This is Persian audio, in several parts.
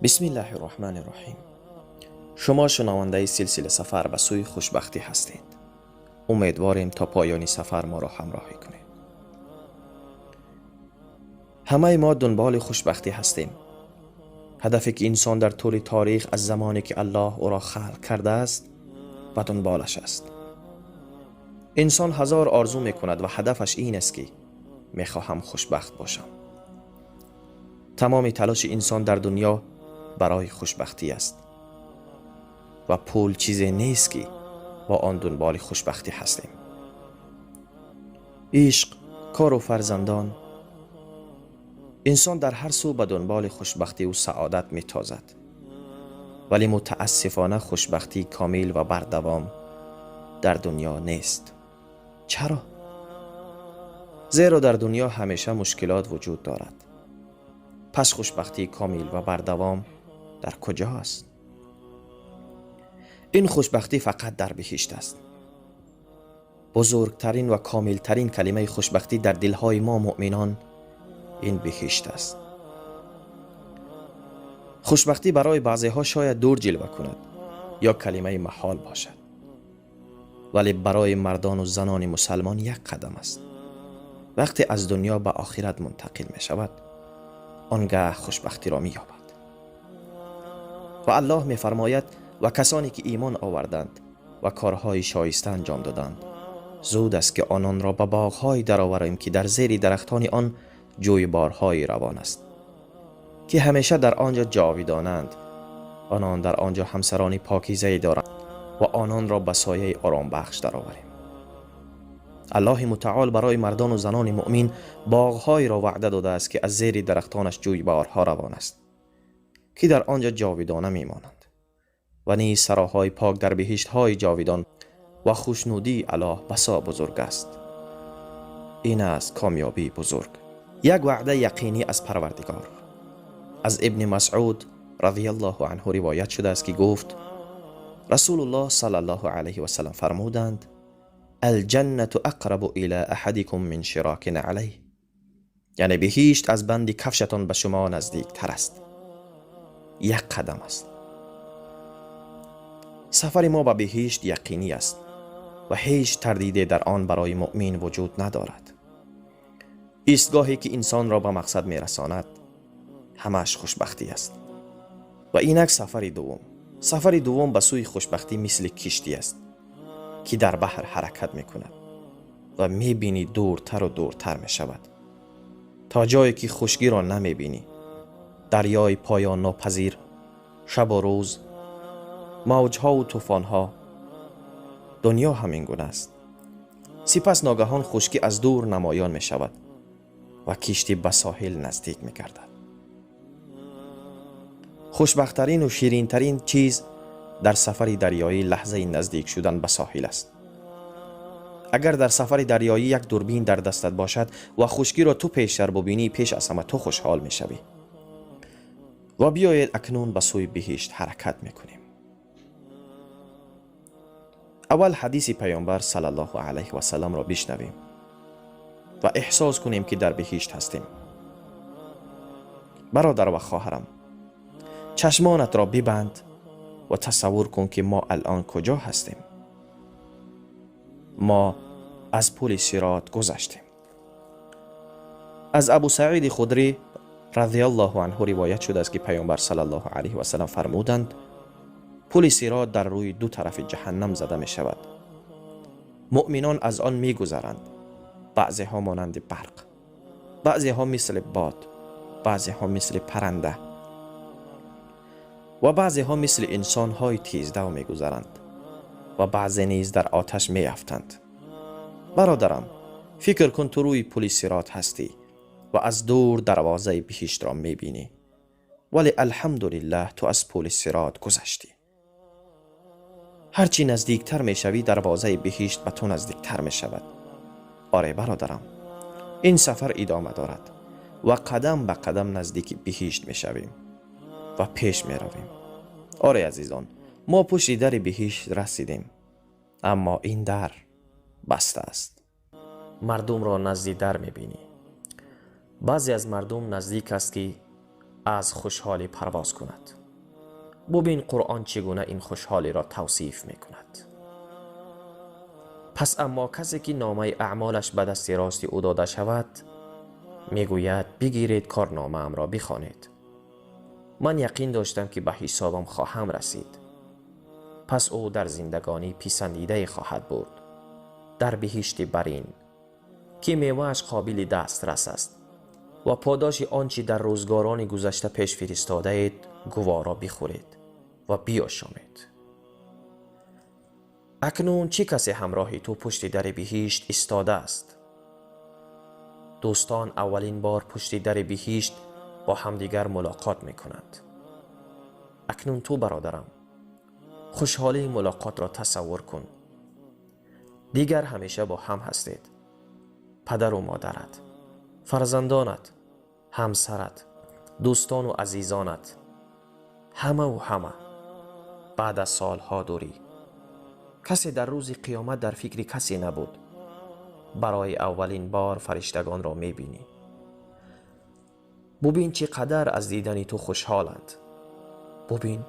بسم الله الرحمن الرحیم. شما شنونده سلسله سفر به سوی خوشبختی هستید. امیدواریم تا پایان سفر ما را همراهی کنید. همه ما دنبال خوشبختی هستیم. هدفی که انسان در طول تاریخ از زمانی که الله او را خلق کرده است و دنبالش است. انسان هزار آرزو می کند و هدفش این است که می خواهم خوشبخت باشم. تمام تلاش انسان در دنیا برای خوشبختی است و پول چیزی نیست که با آن دنبال خوشبختی هستیم. عشق، کار و فرزندان، انسان در هر سو به دنبال خوشبختی و سعادت می تازد. ولی متاسفانه خوشبختی کامل و بردوام در دنیا نیست. چرا؟ زیرا در دنیا همیشه مشکلات وجود دارد. پس خوشبختی کامل و بردوام در کجا است؟ این خوشبختی فقط در بهشت است. بزرگترین و کاملترین کلمه خوشبختی در دلهای ما مؤمنان این بهشت است. خوشبختی برای بعضی ها شاید دور جلوه کند یا کلمه محال باشد، ولی برای مردان و زنان مسلمان یک قدم است. وقتی از دنیا به آخرت منتقل می شود، آنگاه خوشبختی را می یابد. و الله می فرماید و کسانی که ایمان آوردند و کارهای شایسته انجام دادند، زود است که آنان را به باغ‌های درآوریم که در زیر درختان آن جویبارهای روان است، که همیشه در آنجا جاودانند. آنان در آنجا همسرانی پاکیزه دارند و آنان را به سایه آرام بخش درآوریم. الله متعال برای مردان و زنان مؤمن باغ‌های را وعده داده است که از زیر درختانش جویبارها روان است، که در آنجا جاودانه میمانند. و نیز سراهای پاک در بهشت‌های جاودان و خوشنودی الله بسا بزرگ است. این است کامیابی بزرگ. یک وعده یقینی از پروردگار. از ابن مسعود رضی الله عنه روایت شده است که گفت رسول الله صلی الله علیه و سلم فرمودند الجنة اقرب الی احدکم من شراک نعلیه، یعنی بهشت از بند کفشتان به شما نزدیک تر است. یک قدم است. سفر ما به بهشت یقینی است و هیچ تردیدی در آن برای مؤمن وجود ندارد. ایستگاهی که انسان را به مقصد می رساند همش خوشبختی است. و اینک سفر دوم به سوی خوشبختی مثل کشتی است که در بحر حرکت می کند و می بینی دورتر و دورتر می شود تا جایی که خشکی را نمی بینی. دریای پایان ناپذیر، شب و روز، موجها و طوفانها. دنیا همین گونه است. سپس ناگهان خشکی از دور نمایان می شود و کشتی به ساحل نزدیک می گردد. خوشبختترین و شیرینترین چیز در سفر دریایی لحظه نزدیک شدن به ساحل است. اگر در سفر دریایی یک دوربین در دستت باشد و خشکی را تو پیشتر ببینی، پیش از همه تو خوشحال می شوی. و بیایید اکنون به سوی بهشت حرکت می کنیم. اول حدیث پیامبر صلی الله علیه و سلم را بشنویم و احساس کنیم که در بهشت هستیم. برادر و خواهرم، چشمانت را ببند و تصور کن که ما الان کجا هستیم. ما از پل صراط گذشتیم. از ابو سعید خدری رضی الله عنه روایت شده است که پیامبر صلی الله علیه و سلم فرمودند پل صراط در روی دو طرف جهنم زده می شود. مؤمنان از آن می گذرند. بعضی ها مانند برق، بعضی ها مثل باد، بعضی ها مثل پرنده و بعضی ها مثل انسان های تیزدو می گذرند و بعضی نیز در آتش می افتند. برادرم، فکر کن تو روی پل صراط هستی و از دور دروازه بهشت را می بینی، ولی الحمدلله تو از پل صراط گذشتی. هرچی نزدیکتر می شوی دروازه بهشت به تو نزدیکتر می شود. آره برادرم، این سفر ادامه دارد و قدم به قدم نزدیک بهشت می شویم و پیش می رویم. آره عزیزان، ما پشت در بهشت رسیدیم، اما این در بسته است. مردم را نزدیک در می بینی. بعضی از مردم نزدیک است که از خوشحالی پرواز کند. ببین قرآن چگونه این خوشحالی را توصیف می کند. پس اما کسی که نامه اعمالش به دست راستی او داده شود، می گوید بگیرید کارنامه ام را بخوانید. من یقین داشتم که به حسابم خواهم رسید. پس او در زندگانی پسندیده خواهد بود، در بهشت برین که میوه‌اش قابل دسترس است و پاداش آنچه در روزگاران گذشته پیش فرستاده اید گوارا بخورید و بیاشامید. اکنون چه کسی همراه تو پشت در بهشت ایستاده است؟ دوستان اولین بار پشت در بهشت با همدیگر ملاقات میکنند. اکنون تو برادرم، خوشحالی ملاقات را تصور کن. دیگر همیشه با هم هستید. پدر و مادرت، فرزندانت، همسرت، دوستان و عزیزانت، همه و همه بعد از سالها دوری. کسی در روز قیامت در فکر کسی نبود. برای اولین بار فرشتگان را میبینی. ببین چقدر از دیدن تو خوشحالند. ببین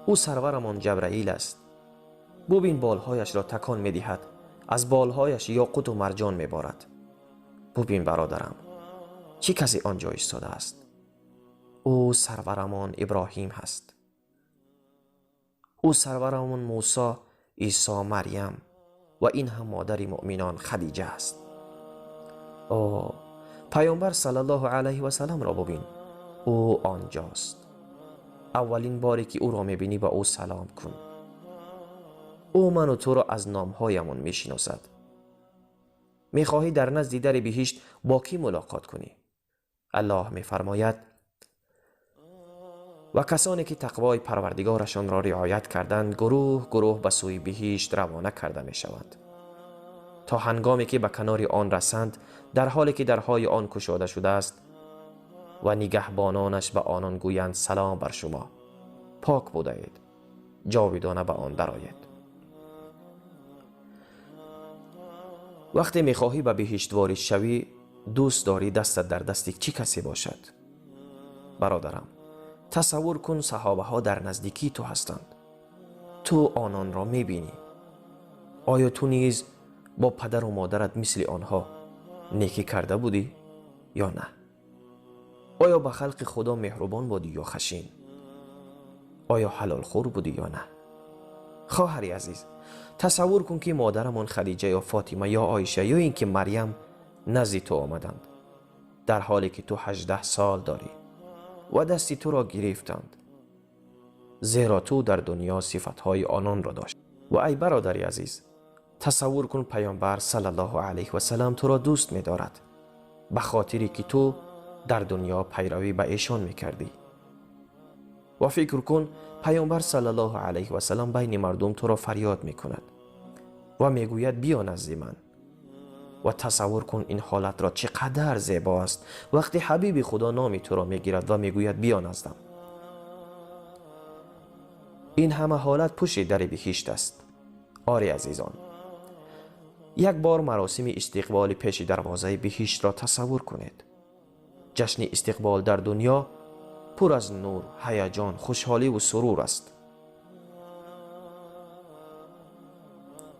او سرورمان جبرائیل است. ببین بالهایش را تکان میدهد، از بالهایش یاقوت و مرجان میبارد. ببین برادرم، چه کسی آنجا ایستاده است؟ او سرورمان ابراهیم هست. او سرورمان موسی، عیسی، مریم و این هم مادر مؤمنان خدیجه است. او پیامبر صلی الله علیه و سلم را ببین، او آنجاست. اولین باری که او را میبینی با او سلام کن. او من و تو را از نامهایمان میشناسد. میخواهی در نزد در بهشت با کی ملاقات کنی؟ الله میفرماید و کسانی که تقوای پروردگارشان را رعایت کردند گروه گروه به سوی بهشت روانه کرده میشوند تا هنگامی که به کنار آن رسند، در حالی که درهای آن گشاده شده است و نگهبانانش به آنان گویند سلام بر شما، پاک بوده اید، جاودانه به آن درآیید. وقتی میخواهی به بهشت وارد شوی، دوست داری دستت در دست چه کسی باشد؟ برادرم، تصور کن صحابه ها در نزدیکی تو هستند. تو آنان را میبینی. آیا تو نیز با پدر و مادرت مثل آنها نیکی کرده بودی یا نه؟ آیا به خلق خدا مهربان بودی یا خشین؟ آیا حلال خور بودی یا نه؟ خواهری عزیز، تصور کن که مادرمان خدیجه یا فاطمه یا عایشه یا اینکه مریم نزد تو آمدند در حالی که تو 18 سال داری و دستی تو را گرفتند، زیرا تو در دنیا صفتهای آنان را داشت. و ای برادری عزیز، تصور کن پیامبر صلی الله علیه و سلم تو را دوست می دارد به خاطری که تو در دنیا پیروی به ایشان می کردی. و فکر کن پیامبر صلی الله علیه و سلم بین مردم تو را فریاد می کند و می گوید بیا نزد من. و تصور کن این حالت را چقدر زیبا است وقتی حبیب خدا نام تو را می گیرد و می گوید بیا نزدم. این همه حالت پشت در بهشت است. آری عزیزان، یک بار مراسم استقبال پیش دروازه بهشت را تصور کنید. جشن استقبال در دنیا پر از نور، هیجان، خوشحالی و سرور است.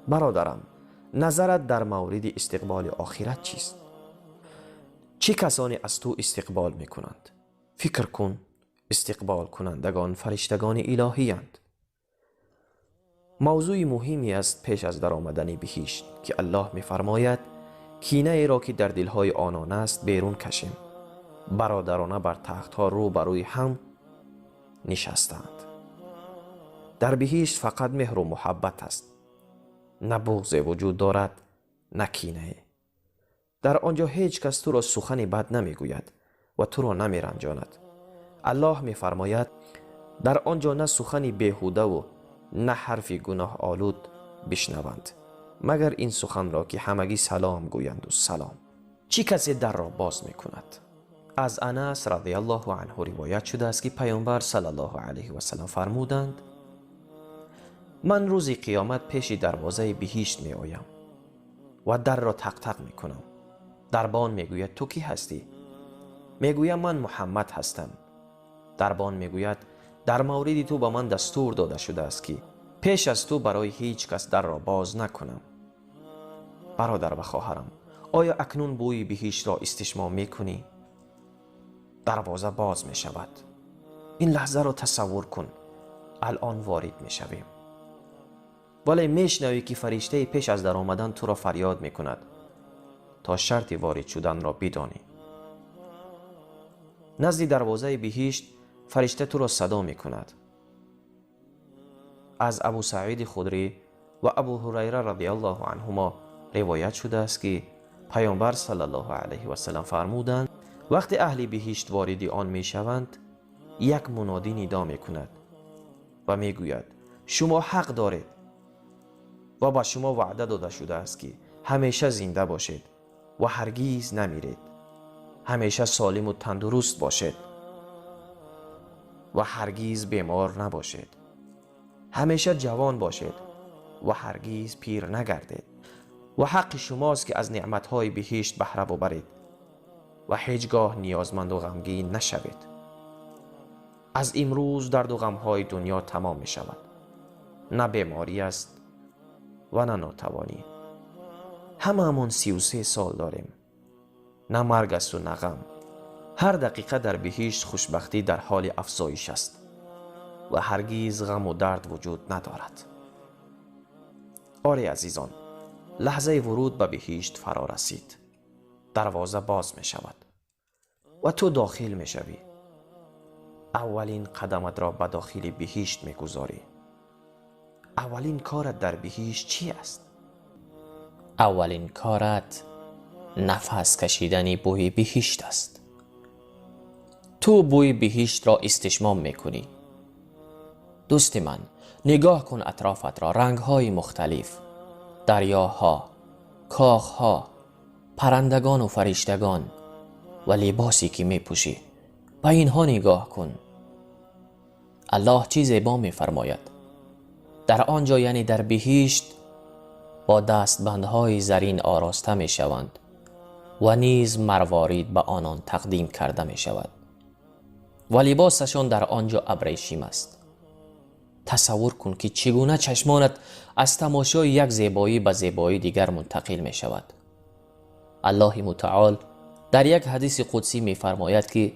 برادرم، نظرت در مورد استقبال آخرت چیست؟ چه کسانی از تو استقبال می کنند؟ فکر کن، استقبال کنندگان فرشتگان الهی اند. موضوع مهمی است پیش از در آمدن بهشت که الله می فرماید کینه ای را که در دلهای آنان است بیرون کشیم. برادرانه بر تختها رو بروی هم نشستند. در بهشت فقط مهر و محبت است. نه بغض وجود دارد، نه کینه. در آنجا هیچ کس تو را سخن بد نمی گوید و تو را نمی رنجاند. الله می فرماید در آنجا نه سخن بیهوده و نه حرف گناه آلود بشنوند، مگر این سخن را که همگی سلام گویند و سلام. چه کسی در را باز می کند؟ از انس رضی الله عنه روایت شده است که پیامبر صلی الله علیه و سلم فرمودند من روز قیامت پیش دروازه بهشت می آیم و در را تق تق می کنم. دربان می گوید تو کی هستی؟ می گویم من محمد هستم. دربان میگوید در مورد تو به من دستور داده شده است که پیش از تو برای هیچ کس در را باز نکنم. برادر و خواهرم، آیا اکنون بوی بهشت را استشمام میکنی؟ دروازه باز می شود. این لحظه را تصور کن. الان وارد می شویم. ولی میشنوی که فرشته پیش از در آمدن تو را فریاد می کند تا شرط وارد شدن را بدانی. نزد دروازه بهشت فرشته تو را صدا می کند. از ابو سعید خدری و ابو هریره رضی الله عنهما روایت شده است که پیامبر صلی الله علیه و سلم فرمودند وقتی اهل بهشت وارد آن می شوند یک منادی ندا می کند و می گوید شما حق دارید و با شما وعده داده شده است که همیشه زنده باشید و هرگیز نمیرید. همیشه سالم و تندرست باشید و هرگیز بیمار نباشید. همیشه جوان باشید و هرگیز پیر نگردید. و حق شماست که از نعمتهای بهشت بهره ببرید و هیچگاه نیازمند و غمگین نشوید. از امروز درد و غمهای دنیا تمام می شود. نه بیماری است و نه ناتوانی. هممون 33 سال داریم. نه مرگ است و نه غم. هر دقیقه در بهشت خوشبختی در حال افزایش است و هرگیز غم و درد وجود ندارد. آری عزیزان، لحظه ورود به بهشت فرا رسید. دروازه باز می شود و تو داخل می شوی. اولین قدمت را به داخل بهشت می گذاری. اولین کارت در بهشت چی است؟ اولین کارت نفس کشیدن بوی بهشت است. تو بوی بهشت را استشمام می کنی. دوست من، نگاه کن اطرافت را. رنگ‌های مختلف، دریاها، کاخها، پرندگان و فرشتگان و لباسی که می پوشی. به اینها نگاه کن. الله چی زیبا می فرماید. در آنجا یعنی در بهشت با دستبندهای زرین آراسته می شوند و نیز مروارید به آنان تقدیم کرده می شود و لباسشان در آنجا ابریشم است. تصور کن که چگونه چشمانت از تماشای یک زیبایی به زیبایی دیگر منتقل می شود. الله متعال در یک حدیث قدسی می فرماید که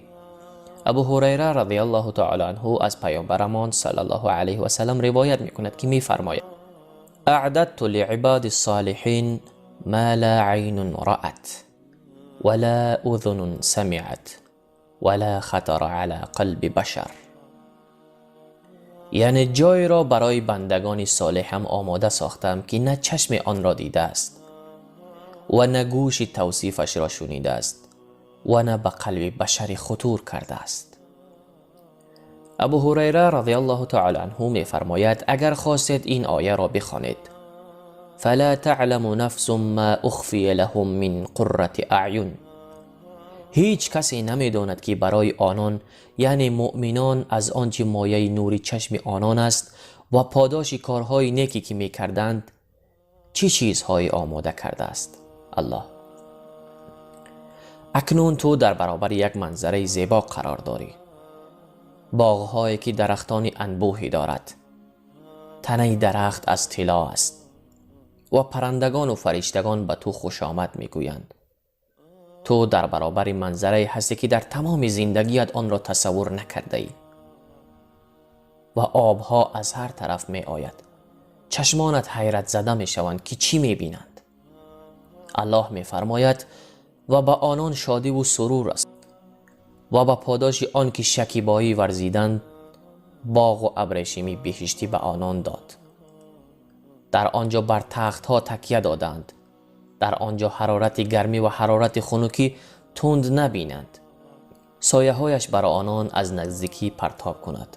ابو هریره رضی الله تعالی عنه از پیامبرمان صلی الله علیه و سلم روایت می کند که می فرماید اعددت لعباد الصالحین ما لا عین رأت ولا اذن سمعت ولا خطر على قلب بشر. یعنی جای را برای بندگان صالحم آماده ساختم که نه چشم آن را دیده است و نه گوش توصیفش را شنیده است و نه به قلب بشری خطور کرده است. ابو هریره رضی الله تعالی عنه می فرماید اگر خواستید این آیه را بخوانید فلا تعلم نفس ما اخفی لهم من قرة اعین. هیچ کسی نمیداند که برای آنان یعنی مؤمنان از آنچه مایه نور چشم آنان است و پاداش کارهای نیکی که می کردند چه چیزهایی آماده کرده است. الله، اکنون تو در برابر یک منظره زیبا قرار داری. باغهایی که درختان انبوهی دارد. تنه درخت از طلا است و پرندگان و فرشتگان به تو خوش آمد می گویند. تو در برابر منظره هستی که در تمام زندگیت آن را تصور نکرده ای و آبها از هر طرف می آید. چشمانت حیرت زده می شوند که چی می بینند. الله می فرماید و به آنان شادی و سرور است و به پاداش آن که شکیبایی ورزیدند باغ و ابریشمی بهشتی به آنان داد. در آنجا بر تخت ها تکیه دادند. در آنجا حرارت گرمی و حرارت خنکی تند نبینند. سایه هایش بر آنان از نزدیکی پرتاب کند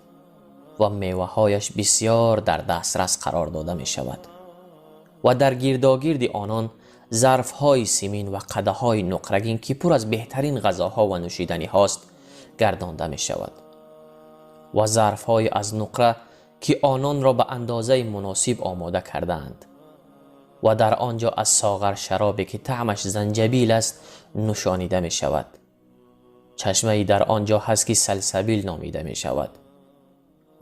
و میوه هایش بسیار در دسترس قرار داده می شود و در گرداگرد آنان ظرف های سیمین و قده های نقرگین که پر از بهترین غذاها و نوشیدنی هاست گردانده می شود و ظرف های از نقره که آنان را به اندازه مناسب آماده کردند و در آنجا از ساغر شرابی که طعمش زنجبیل است نوشانیده می شود. چشمه‌ای در آنجا هست که سلسبیل نامیده می شود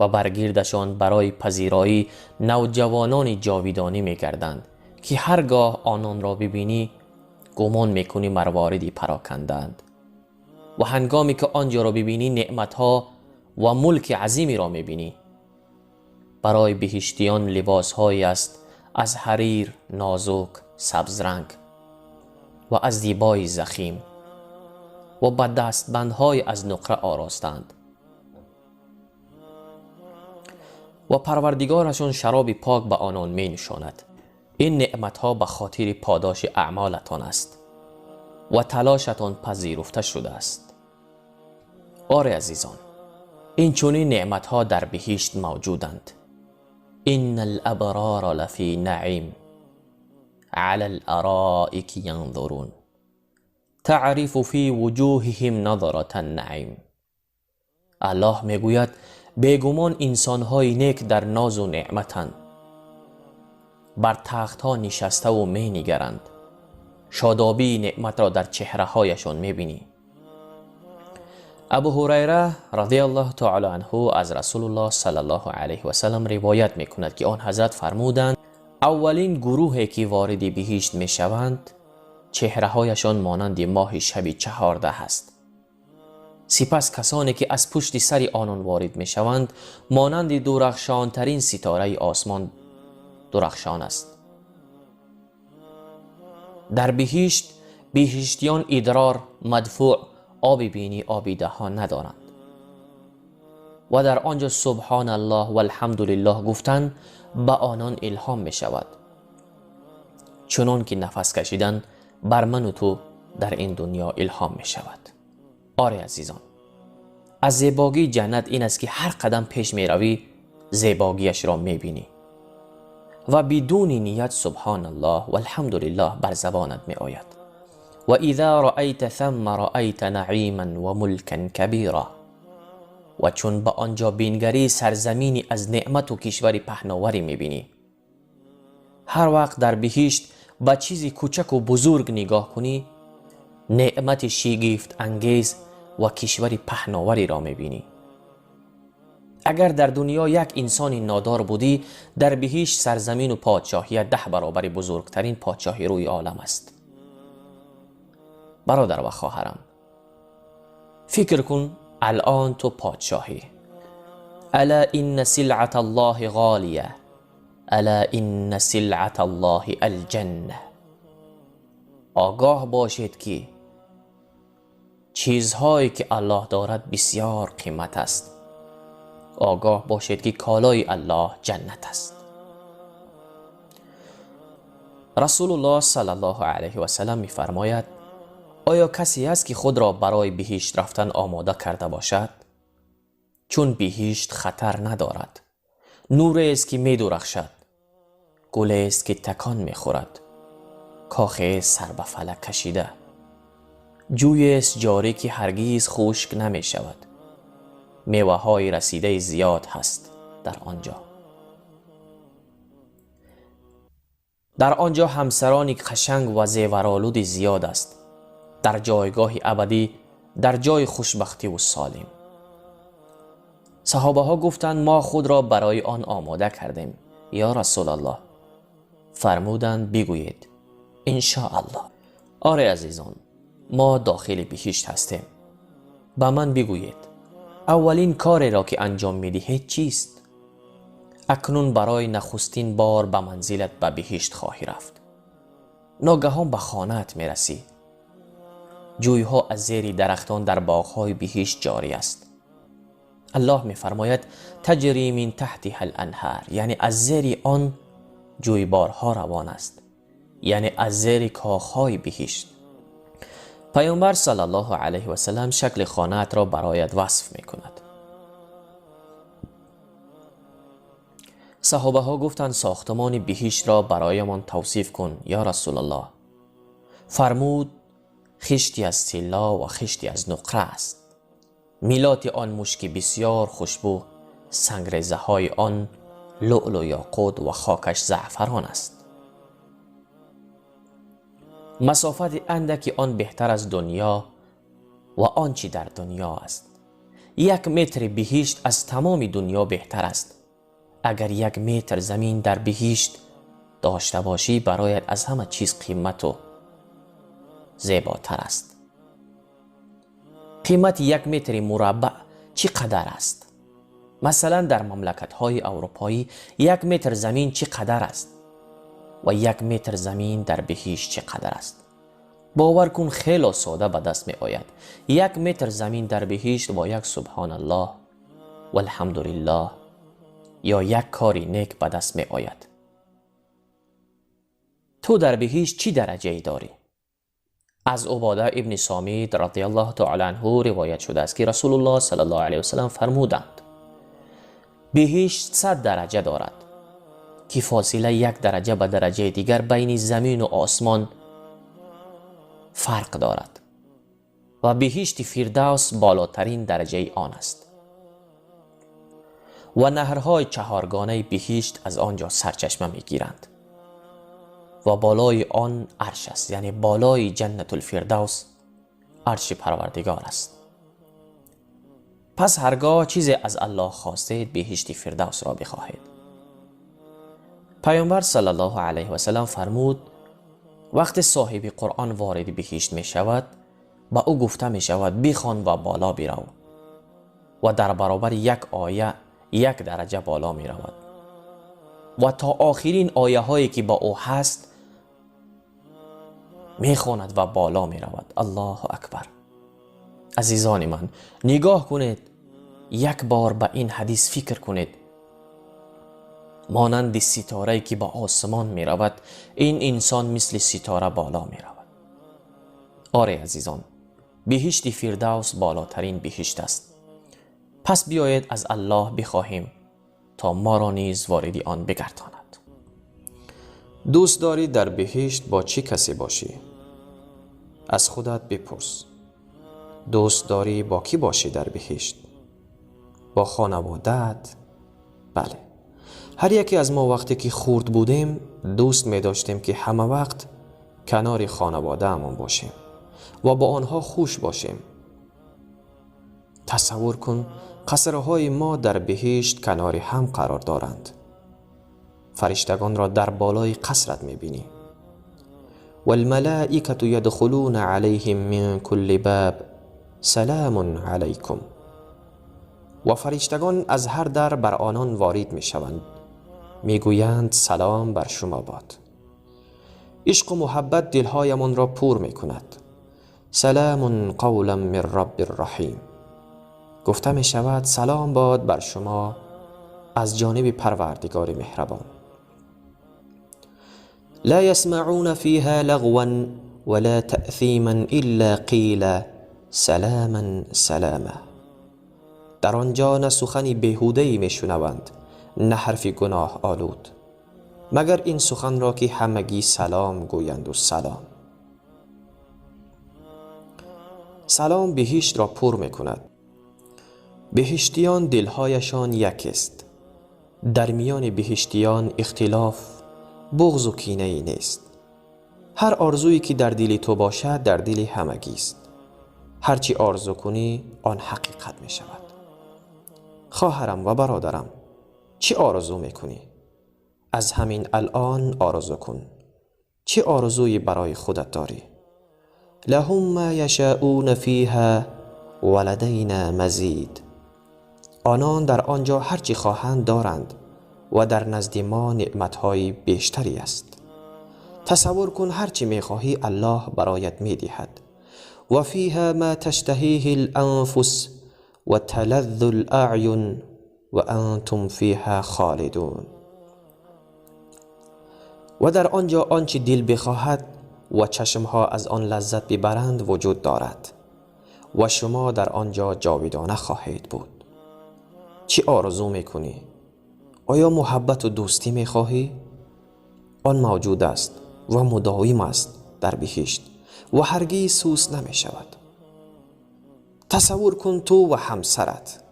و برگیردشان برای پذیرایی نوجوانان جاویدانی می گردند که هرگاه آنان را ببینی گمان می کنی مرواردی پراکندند و هنگامی که آنجا را ببینی نعمتها و ملک عظیمی را می بینی. برای بهشتیان لباسهایی است از حریر نازک سبز رنگ و از دیبای زخیم و با دستبندهای از نقره آراستند و پروردگارشان شراب پاک به آنان می نشاند. این نعمتها به خاطر پاداش اعمالتان است و تلاشتان پذیرفته شده است. آری عزیزان، این چنین نعمتها در بهشت موجودند. ان الابرار لفی نعیم على الارائک ینظرون تعرف فی وجوههم نظرة النعیم. الله میگوید بیگمان انسانهای نیک در ناز و نعمتند، بر تختها نشسته و می نگرند، شادابی نعمت را در چهره هایشان می بینی. ابو هریره رضی الله تعالی عنه از رسول الله صلی الله علیه و سلم روایت می کند که آن حضرت فرمودند اولین گروهی که وارد بهشت می شوند چهره هایشان مانند ماه شب 14 است. سپس کسانی که از پشت سر آنان وارد می شوند مانند درخشان ترین ستاره آسمان درخشان است. در بهشت بهشتیان ادرار مدفوع آب بینی آب دهان ندارند و در آنجا سبحان الله و الحمدلله گفتن به آنان الهام می شود، چنان که نفس کشیدن بر من و تو در این دنیا الهام می شود. آری عزیزان، از زیبایی جنت این است که هر قدم پیش می روی زیباییش را می بینی و بدون نیت سبحان الله و الحمدلله بر زبانت می آید. و اذا رأیت ثم رأیت نعیما و ملکا کبیرا، و چون به آنجا بینگری سرزمینی از نعمت و کشور پهناوری می بینی. هر وقت در بهشت به چیزی کوچک و بزرگ نگاه کنی نعمت شگفت انگیز و کشور پهناوری را می بینی. اگر در دنیا یک انسان نادار بودی، در بهشت سرزمین و پادشاهی 10 برابر بزرگترین پادشاهی روی عالم است. برادر و خواهرم، فکر کن الان تو پادشاهی. الا ان سلعة الله غالیه، الا ان سلعة الله الجنه. آگاه باشید که چیزهایی که الله دارد بسیار قیمت است. آگاه باشید که کالای الله جنت است. رسول الله صلی الله علیه و سلم می فرماید آیا کسی است که خود را برای بهشت رفتن آماده کرده باشد؟ چون بهشت خطر ندارد، نور است که می درخشد، گل است که تکان می خورد، کاخ سر به فلک کشیده، جوی است جاری که هرگز خشک نمی شود، میوه های رسیده زیاد هست در آنجا. در آنجا همسرانی قشنگ و زیورآلود زیاد است، در جایگاه ابدی، در جای خوشبختی و سالم. صحابه ها گفتند ما خود را برای آن آماده کردیم یا رسول الله. فرمودند بگویید ان شاء الله. آره عزیزان، ما داخل بهشت هستیم. به من بگویید اولین کاری را که انجام میدهید چیست؟ اکنون برای نخستین بار به منزلت به بهشت خواهی رفت. ناگهان به خانه‌ات میرسی. جویها از زیر درختان در باغ‌های بهشت جاری است. الله می‌فرماید تجری من تحتها الانهار، یعنی از زیر آن جویبارها روان است، یعنی از زیر کاخ‌های بهشت. پیامبر صلی الله علیه و سلم شکل خانه‌ات را برایت وصف می‌کند. صحابه ها گفتند ساختمان بهشت را برایمان توصیف کن یا رسول الله. فرمود خشتی از طلا و خشتی از نقره است. میلات آن مشک بسیار خوشبو، سنگریزه های آن لؤلؤ و یاقوت و خاکش زعفران است. مسافت اندکی آن بهتر از دنیا و آنچه در دنیا است. 1 متر بهشت از تمام دنیا بهتر است. اگر 1 متر زمین در بهشت داشته باشی برایت از همه چیز قیمت و زیباتر است. قیمت 1 متر مربع چقدر است؟ مثلا در مملکت‌های اروپایی 1 متر زمین چقدر است و 1 متر زمین در بهشت چقدر است؟ باور کن خیلی ساده به دست می آید. 1 متر زمین در بهشت با 1 سبحان الله و الحمدلله یا 1 کاری نیک به دست می آید. تو در بهشت چی درجه ای داری؟ از عباده ابن صامت رضی الله تعالی عنه روایت شده است که رسول الله صلی الله علیه و سلم فرمودند بهشت 100 درجه دارد که فاصله 1 درجه به درجه دیگر بین زمین و آسمان فرق دارد و بهشت فردوس بالاترین درجه آن است و نهرهای 4گانه بهشت از آنجا سرچشمه می گیرند و بالای آن عرش است، یعنی بالای جنت الفردوس عرش پروردگار است. پس هرگاه چیزی از الله خواستید بهشت فردوس را بخواهید. پیامبر صلی الله علیه و سلم فرمود وقت صاحب قرآن وارد بهشت می شود با او گفته می شود بخوان و بالا برو و در برابر 1 آیه 1 درجه بالا می رود و تا آخرین آیه هایی که با او هست می خواند و بالا می رود. الله اکبر. عزیزان من نگاه کنید، 1 بار به این حدیث فکر کنید. مانند ستاره که با آسمان می رود این انسان مثل ستاره بالا می رود. آره عزیزان، بهشت فردوس بالاترین بهشت است. پس بیایید از الله بخواهیم تا ما را نیز وارد آن بگرداند. دوست داری در بهشت با چه کسی باشی؟ از خودت بپرس. دوست داری با کی باشی در بهشت؟ با خانواده‌ات؟ بله. هر یکی از ما وقتی که خرد بودیم دوست می داشتیم که همه وقت کنار خانواده همون باشیم و با آنها خوش باشیم. تصور کن قصرهای ما در بهشت کنار هم قرار دارند. فرشتگان را در بالای قصرت می بینی. والملائکة يدخلون عليهم من كل باب سلام علیکم. و فرشتگان از هر در بر آنان وارد می شوند. می گویند سلام بر شما باد. عشق و محبت دلهایمان را پر می کند. سلام قولا من رب الرحیم. گفته می شود سلام باد بر شما از جانب پروردگار مهربان. لا يسمعون فيها لغوا ولا تأثیما الا قیل سلاما سلاما. در آنجا نه سخن بیهوده‌ای میشنوند نه حرف گناه آلود مگر این سخن را که همگی سلام گویند و سلام. سلام بهشت را پر میکند. بهشتیان دلهایشان یک است. در میان بهشتیان اختلاف، بغض و کینه ای نیست. هر آرزویی که در دل تو باشد در دل همگی است. هرچی آرزو کنی آن حقیقت می شود. خواهرم و برادرم، چی آرزو میکنی؟ از همین الان آرزو کن. چه آرزویی برای خودت داری؟ لهم ما یشاءون فیها ولدینا مزید. آنان در آنجا هرچی خواهند دارند و در نزد ما نعمتهای بیشتری است. تصور کن هرچی میخواهی الله برایت میدهد. و فیها ما تشتهیه الانفس و تلذ الاعین و انتم فیها خالدون. و در آنجا آنچه دل بخواهد و چشمها از آن لذت ببرند وجود دارد و شما در آنجا جاودانه خواهید بود. چی آرزو میکنی؟ آیا محبت و دوستی میخواهی؟ آن موجود است و مداوم است در بهشت و هرگز سوس نمی شود. تصور کن تو و همسرت.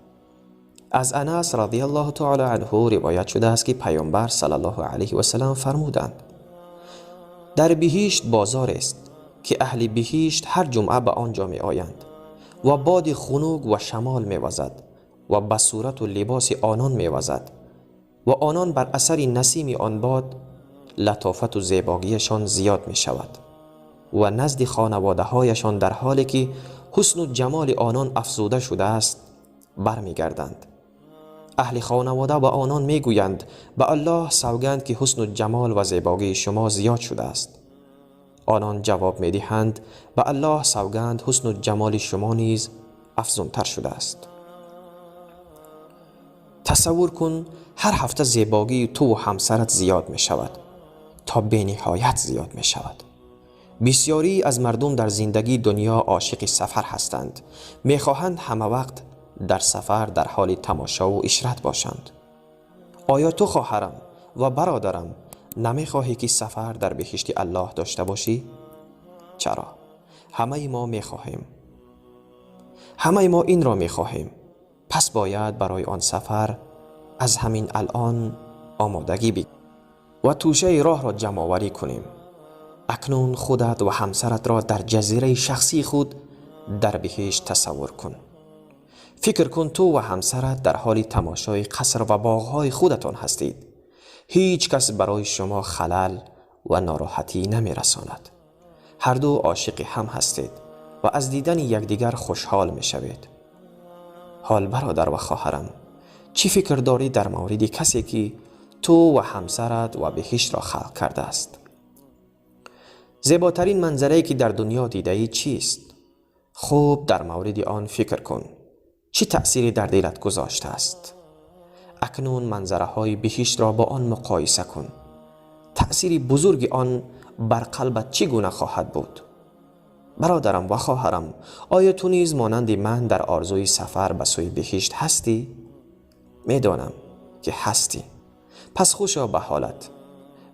از انس رضی الله تعالی عنه روایت شده است که پیامبر صلی الله علیه و سلم فرمودند در بهشت بازار است که اهل بهشت هر جمعه به آنجا می آیند و باد خنک و شمال می‌وزد و به صورت و لباس آنان می‌وزد و آنان بر اثر نسیم آن باد لطافت و زیباییشان زیاد می شود و نزد خانواده هایشان در حالی که حسن و جمال آنان افزوده شده است برمی گردند. اهل خانواده به آنان می گویند به الله سوگند که حسن و جمال و زیبایی شما زیاد شده است. آنان جواب می دهند به الله سوگند حسن و جمال شما نیز افزونتر شده است. تصور کن هر هفته زیبایی تو و همسرت زیاد می شود تا به نهایت زیاد می شود. بسیاری از مردم در زندگی دنیا عاشق سفر هستند. می خواهند همه وقت در سفر در حال تماشا و عشرت باشند. آیا تو خواهرم و برادرم نمی خواهی که سفر در بهشت الله داشته باشی؟ چرا؟ همه ما می خواهیم. همه ما این را می خواهیم. پس باید برای آن سفر از همین الان آمادگی بگیریم و توشه راه را جمع آوری کنیم. اکنون خودت و همسرت را در جزیره شخصی خود در بهشت تصور کن. فکر کن تو و همسرت در حال تماشای قصر و باغهای خودتان هستید. هیچ کس برای شما خلل و ناراحتی نمی رساند. هر دو عاشق هم هستید و از دیدن یکدیگر خوشحال می شوید. حال برادر و خواهرم، چی فکر داری در مورد کسی که تو و همسرت و بهشت را خلق کرده است؟ زیباترین منظره‌ای که در دنیا دیده ای چیست؟ خوب در مورد آن فکر کن. چه تأثیری در دلت گذاشته است؟ اکنون منظره های بهشت را با آن مقایسه کن. تأثیر بزرگ آن بر قلبت چگونه خواهد بود؟ برادرم و خواهرم، آیا تو نیز مانند من در آرزوی سفر به سوی بهشت هستی؟ میدانم که هستی. پس خوشا به حالت.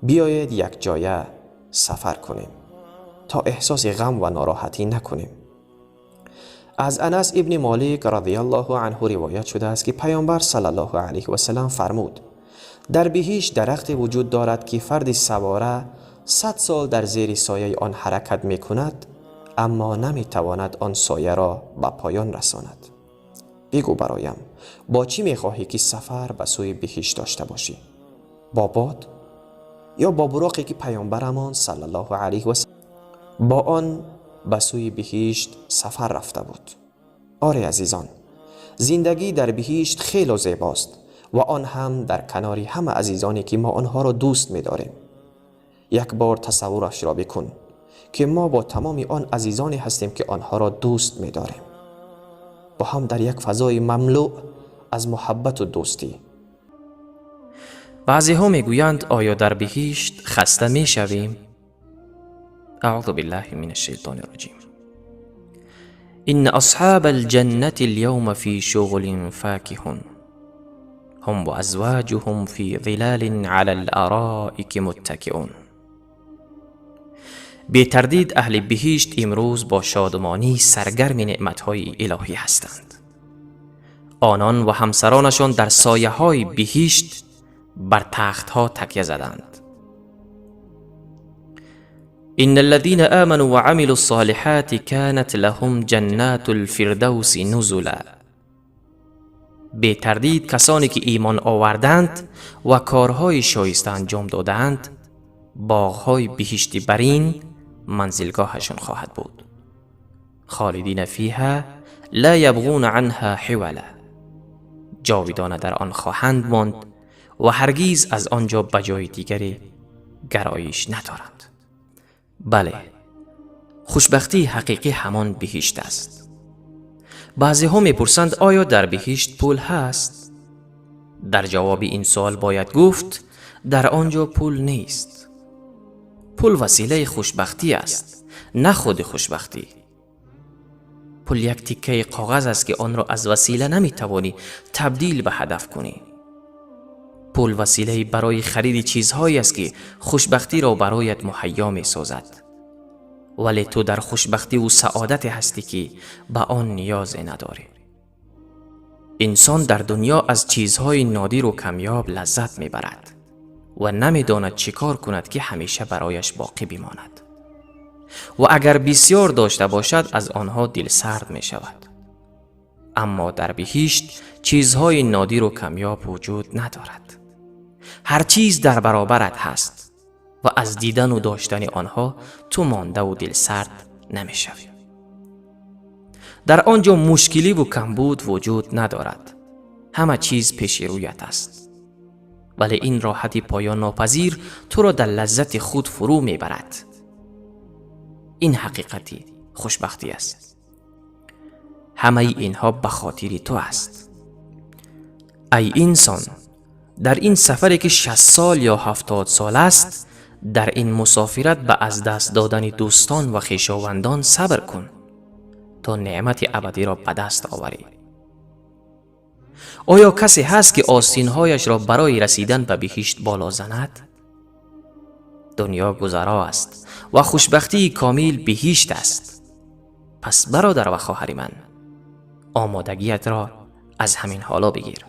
بیایید یک جایه سفر کنیم تا احساس غم و ناراحتی نکنیم. از انس ابن مالک رضی الله عنه روایت شده است که پیامبر صلی الله علیه و سلم فرمود: در بهشت درختی وجود دارد که فرد سواره 100 سال در زیر سایه آن حرکت می کند اما نمی تواند آن سایه را به پایان رساند. بگو برایم، با چی می خواهی که سفر به سوی بهشت داشته باشی؟ با باد یا با براقی که پیامبرمان صلی الله علیه و سلم با آن به سوی بهشت سفر رفته بود؟ آره عزیزان، زندگی در بهشت خیلی زیباست و آن هم در کنار همه عزیزانی که ما آنها را دوست می داریم. یک بار تصورش را بکن که ما با تمام آن عزیزانی هستیم که آنها را دوست می داریم، با هم در یک فضای مملوء از محبت و دوستی. بعضی ها می گویند آیا در بهشت خسته می شویم؟ اعوذ بالله من الشیطان الرجیم. ان اصحاب الجنة اليوم في شغل فاكهون هم وازواجهم في ظلال على الارائك متكئون. بی تردید اهل بهشت امروز با شادمانی سرگرم نعمتهای الهی هستند. آنان و همسرانشان در سایه های بهشت بر تخت ها تکیه زدند. ان الذين آمنوا وعملوا الصالحات كانت لهم جنات الفردوس نزلا. بی تردید کسانی که ایمان آوردند و کارهای شایسته انجام دادند باغهای بهشتی برین منزلگاهشان خواهد بود. خالدین فیها لا یبغون عنها حولا. جاودانه در آن خواهند ماند و هرگیز از آنجا به جای دیگری گرایش ندارند. بله، خوشبختی حقیقی همان بهشت است. بعضی ها میپرسند آیا در بهشت پول هست؟ در جواب این سوال باید گفت در آنجا پول نیست. پول وسیله خوشبختی است، نه خود خوشبختی. پول یک تکه کاغذ است که آن را از وسیله نمیتوانی تبدیل به هدف کنی. پول وسیله برای خرید چیزهایی است که خوشبختی را برایت مهیا می سازد. ولی تو در خوشبختی و سعادت هستی که به آن نیاز نداری. انسان در دنیا از چیزهای نادر و کمیاب لذت می برد و نمی داند چی کار کند که همیشه برایش باقی بماند. و اگر بسیار داشته باشد از آنها دل سرد می شود. اما در بهشت چیزهای نادر و کمیاب وجود ندارد. هر چیز در برابرت هست و از دیدن و داشتن آنها تو مانده و دل سرد نمی شوی. در آنجا مشکلی و کمبود وجود ندارد. همه چیز پیش رویت است. ولی این راحتی پایان ناپذیر تو را در لذت خود فرو می برد. این حقیقتی خوشبختی است. همه اینها به خاطر تو است. ای انسان، در این سفری که 60 سال یا 70 سال است، در این مسافرت به از دست دادن دوستان و خویشاوندان صبر کن تا نعمت ابدی را به دست آوری. آیا کسی هست که آستین‌هایش را برای رسیدن به بهشت بالا زند؟ دنیا گذرا است و خوشبختی کامل بهشت است. پس برادر و خواهر من، آمادگیت را از همین حالا بگیر.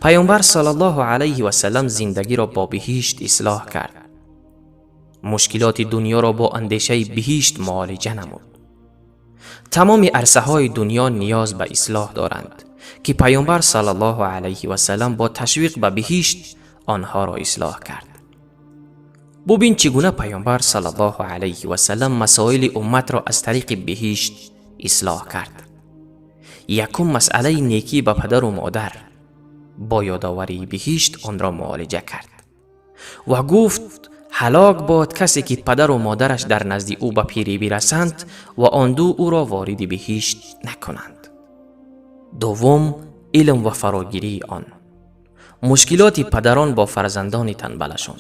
پیامبر صلی الله علیه و سلم زندگی را با بهشت اصلاح کرد. مشکلات دنیا را با اندیشه بهشت معالجه نمود. تمام عرصه های دنیا نیاز به اصلاح دارند که پیامبر صلی الله علیه و سلم با تشویق به بهشت آنها را اصلاح کرد. ببین چگونه پیامبر صلی الله علیه و سلم مسائل امت را از طریق بهشت اصلاح کرد. یکم مسئله نیکی به پدر و مادر، با یادآوری بهشت آن را معالجه کرد و گفت هلاک باد کسی که پدر و مادرش در نزد او به پیری برسند و آن دو او را وارد بهشت نکنند. دوم، علم و فراگیری آن. مشکلات پدران با فرزندان تنبلشان.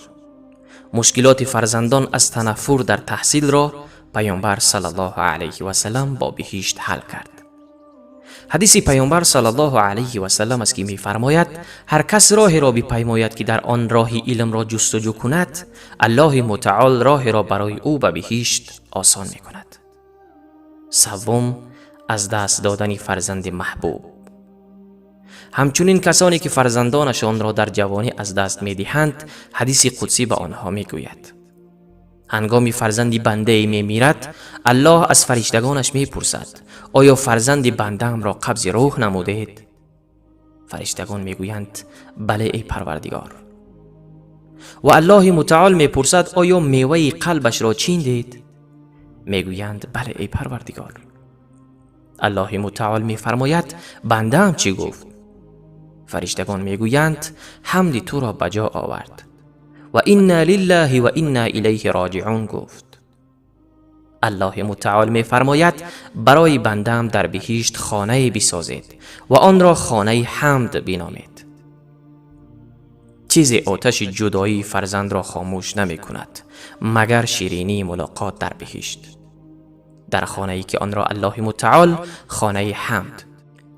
مشکلات فرزندان از تنفر در تحصیل را پیامبر صلی الله علیه و سلم با بهشت حل کرد. حدیث پیامبر صلی الله علیه و سلم است که می فرماید هر کس راه را بپیماید که در آن راه علم را جستجو کند، الله متعال راه را برای او به بهشت آسان می کند. سوم، از دست دادن فرزند محبوب. همچنین کسانی که فرزندانشان را در جوانی از دست می دهند، حدیث قدسی به آنها می گوید هنگامی فرزندی بنده می میرد، الله از فرشتگانش می پرسد آیا فرزند بنده‌ام را قبض روح نمودید؟ فرشتگان می گویند بله ای پروردگار. و الله متعال می پرسد آیا میوه قلبش را چیندید؟ می گویند بله ای پروردگار. الله متعال می فرماید بنده‌ام چی گفت؟ فرشتگان می گویند حمد تو را بجا آورد و انا لله و انا الیه راجعون گفت. الله متعال می فرماید برای بندم در بهشت خانه بسازید و آن را خانه حمد بنامید. چیز آتش جدایی فرزند را خاموش نمی کند مگر شیرینی ملاقات در بهشت، در خانه ای که آن را الله متعال خانه حمد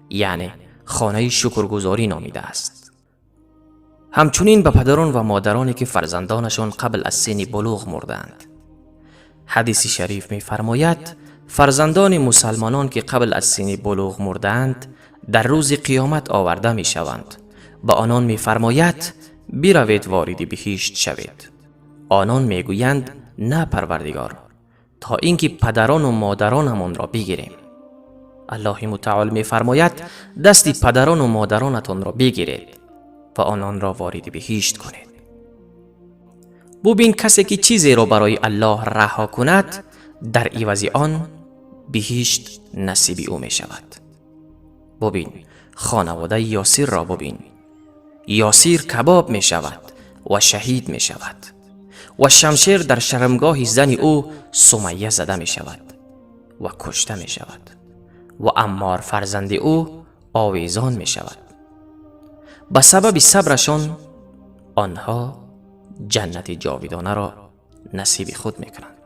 یعنی خانه شکرگزاری نامیده است. همچنین به پدران و مادرانی که فرزندانشان قبل از سن بلوغ مردند. حدیث شریف می فرماید فرزندان مسلمانان که قبل از سن بلوغ مردند در روز قیامت آورده می شوند. با آنان می فرماید بروید وارد بهشت شوید. آنان می گویند نه پروردگار، تا اینکه پدران و مادرانمان را بگیریم. الله متعال می فرماید دست پدران و مادرانتان را بگیرید و آنان را وارد بهشت کنید. ببین کسی که چیزی را برای الله رها کند، در عوض آن بهشت نصیب او می شود. ببین خانواده یاسر را ببین. یاسر کباب می شود و شهید می شود و شمشیر در شرمگاه زن او سمیه زده می شود و کشته می شود و عمار فرزند او آویزان می شود. به سبب صبرشان آنها جنت جاودانه را نصیب خود می کنند.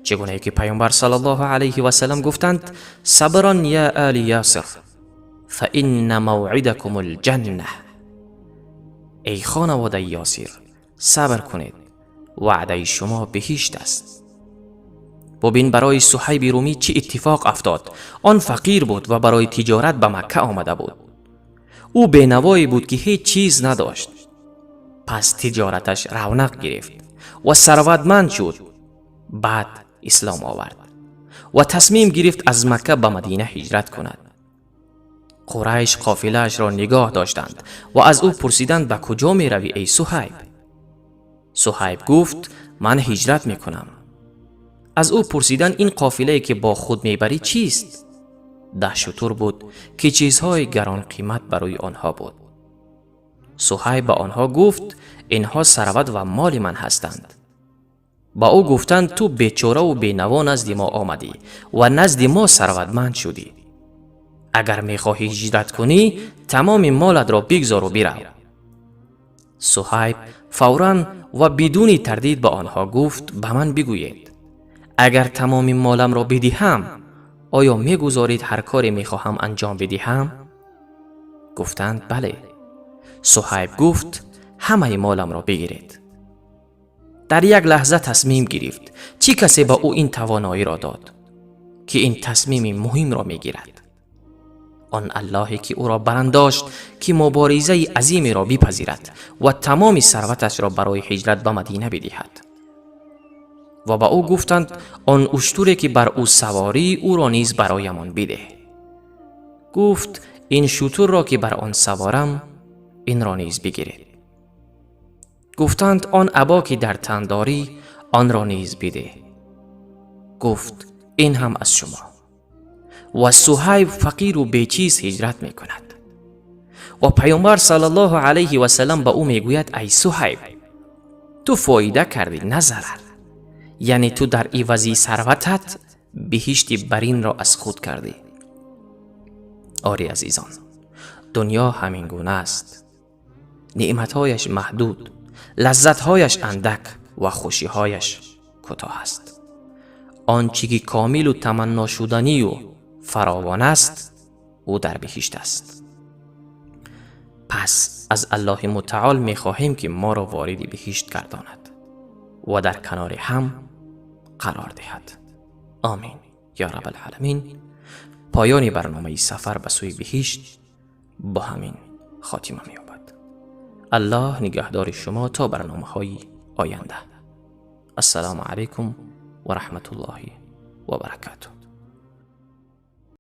چگونه که پیامبر صلی الله علیه و سلم گفتند صبرا یا آل یاسر فإن موعدکم الجنه. ای خانواده یاسر صبر کنید، وعده شما بهشت است. ببین برای صهیب رومی چه اتفاق افتاد. آن فقیر بود و برای تجارت به مکه آمده بود. او بینوایی بود که هیچ چیز نداشت. پس تجارتش رونق گرفت و ثروتمند شد. بعد اسلام آورد و تصمیم گرفت از مکه به مدینه هجرت کند. قریش قافله‌اش را نگاه داشتند و از او پرسیدند به کجا می روی ای صهیب؟ صهیب گفت من هجرت می کنم. از او پرسیدند این قافله‌ای که با خود می بری چیست؟ 10 شتر بود که چیزهای گران قیمت برای آنها بود. صهیب به آنها گفت اینها ثروت و مال من هستند. با او گفتند تو بیچاره و بینوا نزد ما آمدی و نزد ما ثروتمند شدی. اگر میخواهی هجرت کنی تمام مالت را بگذار و برو. صهیب فوراً و بدون تردید به آنها گفت به من بگویید اگر تمام مالم را بدهم آیا میگذارید هر کاری میخواهم انجام بدهم؟ گفتند بله. صهیب گفت همه مالم را بگیرید. در یک لحظه تصمیم گرفت چه کسی به او این توانایی را داد که این تصمیم مهم را میگیرد؟ آن اللهی که او را برانداشت که مبارزه عظیمی را بپذیرد و تمام ثروتش را برای هجرت به مدینه بدهد. و با او گفتند آن اشتری که بر او سواری او را نیز برایمان بده. گفت این شتر را که بر آن سوارم این را نیز بگیرید. گفتند آن عبا که در تن داری آن را نیز بده. گفت این هم از شما. و صهیب فقیر و بیچیز هجرت می کند و پیامبر صلی الله علیه و سلم به او می گوید ای صهیب تو فایده کردی نه ضرر، یعنی تو در عوضی ثروتت بهشت برین را از خود کردی. آری عزیزان، دنیا همین گونه است. نعمتهایش محدود، لذتهایش اندک و خوشیهایش کوتاه است. آنچه که کامل و تمنا شدنی و فراوان است او در بهشت است. پس از الله متعال می خواهیم که ما را وارد بهشت گرداند و در کنار هم قرار دهد. آمین یا رب العالمین. پایان برنامه سفر به سوی بهشت با همین خاتمه می یابد. الله نگهدار شما تا برنامه های آینده. السلام علیکم و رحمت الله و برکاته.